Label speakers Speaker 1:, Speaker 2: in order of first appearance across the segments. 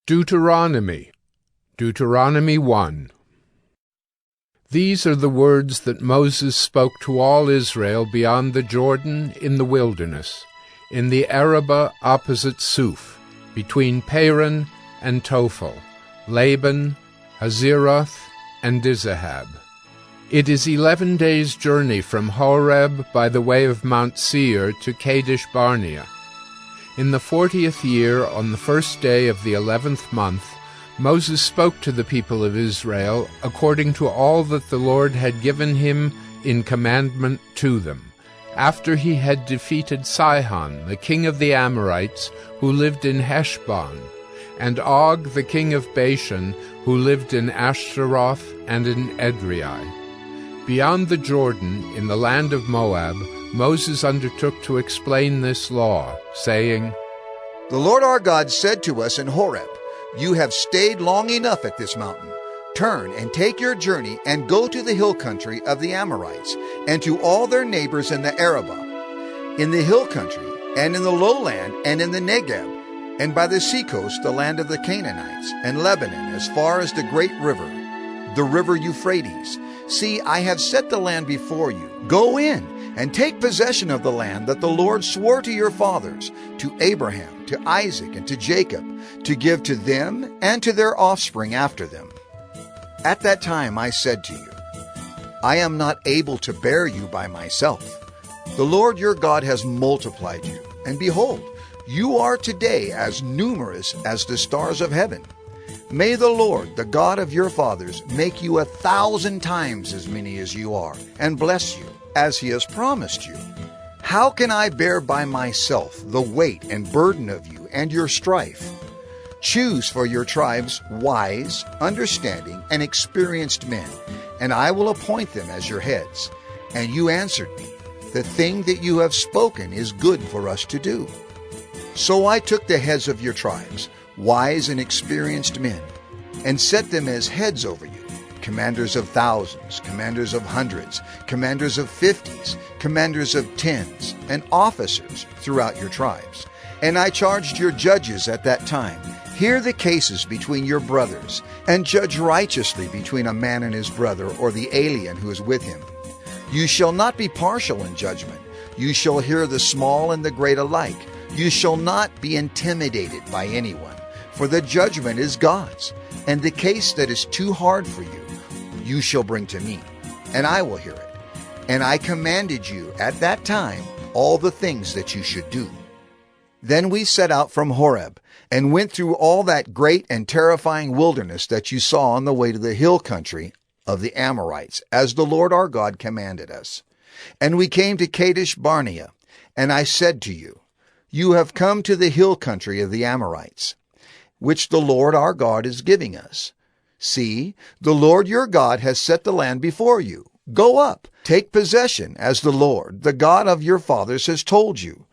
Speaker 1: Deuteronomy 1. These are the words that Moses spoke to all Israel beyond the Jordan in the wilderness, in the Arabah opposite Suf, between Paran and Tophel, Laban, Hazeroth, and Dizahab. It is 11 days' journey from Horeb by the way of Mount Seir to Kadesh Barnea. In the 40th year, on the first day of the 11th month, Moses spoke to the people of Israel according to all that the Lord had given him in commandment to them, after he had defeated Sihon, the king of the Amorites, who lived in Heshbon, and Og, the king of Bashan, who lived in Ashtaroth and in Edrei. Beyond the Jordan, in the land of Moab, Moses undertook to explain this law, saying,
Speaker 2: The Lord our God said to us in Horeb, You have stayed long enough at this mountain. Turn and take your journey and go to the hill country of the Amorites, and to all their neighbors in the Arabah, in the hill country, and in the lowland, and in the Negeb, and by the seacoast, the land of the Canaanites, and Lebanon, as far as the great river, the river Euphrates. See, I have set the land before you. Go in and take possession of the land that the Lord swore to your fathers, to Abraham, to Isaac, and to Jacob, to give to them and to their offspring after them. At that time I said to you, I am not able to bear you by myself. The Lord your God has multiplied you, and behold, you are today as numerous as the stars of heaven. May the Lord, the God of your fathers, make you 1,000 times as many as you are, and bless you, as he has promised you. How can I bear by myself the weight and burden of you and your strife? Choose for your tribes wise, understanding, and experienced men, and I will appoint them as your heads. And you answered me, The thing that you have spoken is good for us to do. So I took the heads of your tribes, wise and experienced men, and set them as heads over you, commanders of thousands, commanders of hundreds, commanders of 50s, commanders of 10s, and officers throughout your tribes. And I charged your judges at that time, Hear the cases between your brothers, and judge righteously between a man and his brother, or the alien who is with him. You shall not be partial in judgment. You shall hear the small and the great alike. You shall not be intimidated by anyone, for the judgment is God's, and the case that is too hard for you, you shall bring to me, and I will hear it. And I commanded you at that time all the things that you should do. Then we set out from Horeb, and went through all that great and terrifying wilderness that you saw on the way to the hill country of the Amorites, as the Lord our God commanded us. And we came to Kadesh Barnea, and I said to you, You have come to the hill country of the Amorites, which the Lord our God is giving us. See, the Lord your God has set the land before you. Go up, take possession, as the Lord, the God of your fathers, has told you.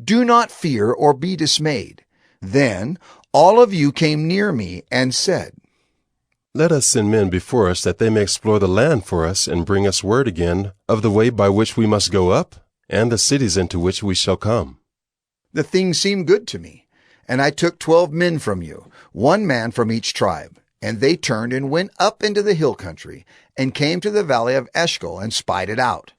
Speaker 2: Do not fear or be dismayed. Then all of you came near me and said,
Speaker 3: Let us send men before us, that they may explore the land for us, and bring us word again of the way by which we must go up, and the cities into which we shall come.
Speaker 2: The thing seemed good to me, and I took 12 men from you, 1 man from each tribe. And they turned and went up into the hill country, and came to the valley of Eshcol, and spied it out.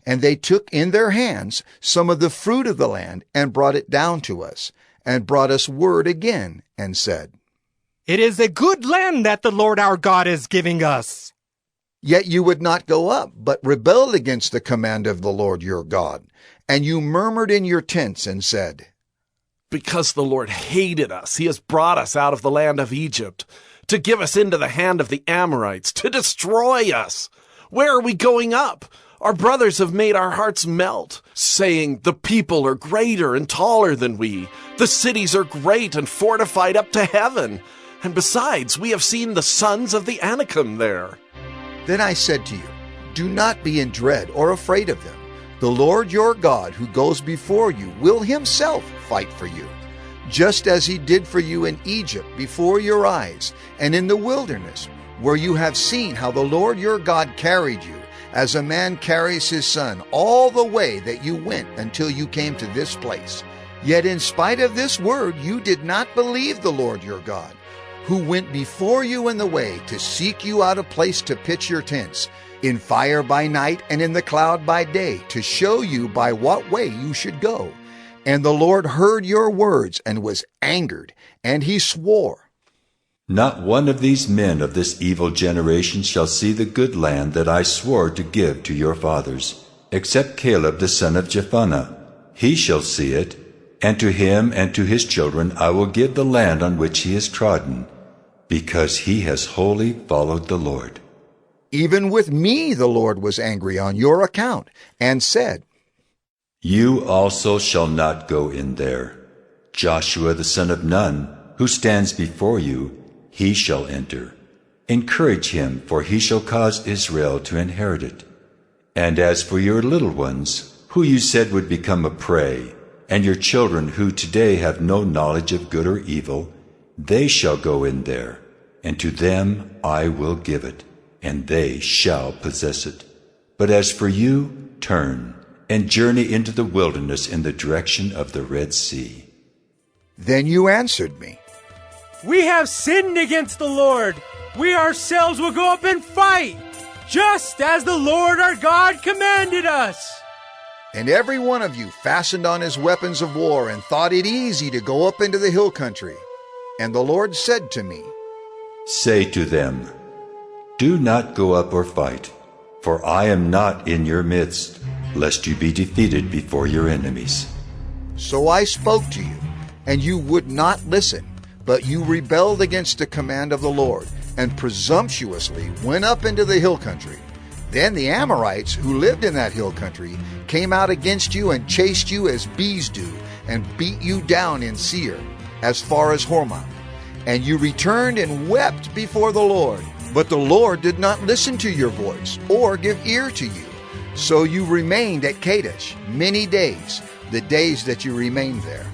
Speaker 2: And they took in their hands some of the fruit of the land, and brought it down to us, and brought us word again, and said,
Speaker 4: It is a good land that the Lord our God is giving us.
Speaker 2: Yet you would not go up, but rebelled against the command of the Lord your God. And you murmured in your tents, and said,
Speaker 5: Because the Lord hated us, he has brought us out of the land of Egypt, to give us into the hand of the Amorites, to destroy us. Where are we going up? Our brothers have made our hearts melt, saying, The people are greater and taller than we. The cities are great and fortified up to heaven. And besides, we have seen the sons of the Anakim there.
Speaker 2: Then I said to you, Do not be in dread or afraid of them. The Lord your God, who goes before you, will himself fight for you, just as he did for you in Egypt before your eyes, and in the wilderness, where you have seen how the Lord your God carried you, as a man carries his son, all the way that you went until you came to this place. Yet in spite of this word, you did not believe the Lord your God, who went before you in the way to seek you out a place to pitch your tents, in fire by night and in the cloud by day, to show you by what way you should go. And the Lord heard your words and was angered, and he swore,
Speaker 6: Not one of these men of this evil generation shall see the good land that I swore to give to your fathers, except Caleb the son of Jephunneh. He shall see it, and to him and to his children I will give the land on which he has trodden, because he has wholly followed the Lord.
Speaker 2: Even with me the Lord was angry on your account, and said,
Speaker 6: You also shall not go in there. Joshua the son of Nun, who stands before you, he shall enter. Encourage him, for he shall cause Israel to inherit it. And as for your little ones, who you said would become a prey, and your children who today have no knowledge of good or evil, they shall go in there, and to them I will give it, and they shall possess it. But as for you, turn, and journey into the wilderness in the direction of the Red Sea.
Speaker 2: Then you answered me,
Speaker 7: We have sinned against the Lord. We ourselves will go up and fight, just as the Lord our God commanded us.
Speaker 2: And every one of you fastened on his weapons of war and thought it easy to go up into the hill country. And the Lord said to me,
Speaker 6: Say to them, Do not go up or fight, for I am not in your midst, lest you be defeated before your enemies.
Speaker 2: So I spoke to you, and you would not listen, but you rebelled against the command of the Lord, and presumptuously went up into the hill country. Then the Amorites, who lived in that hill country, came out against you and chased you as bees do, and beat you down in Seir, as far as Hormah. And you returned and wept before the Lord. But the Lord did not listen to your voice, or give ear to you. So you remained at Kadesh many days, the days that you remained there.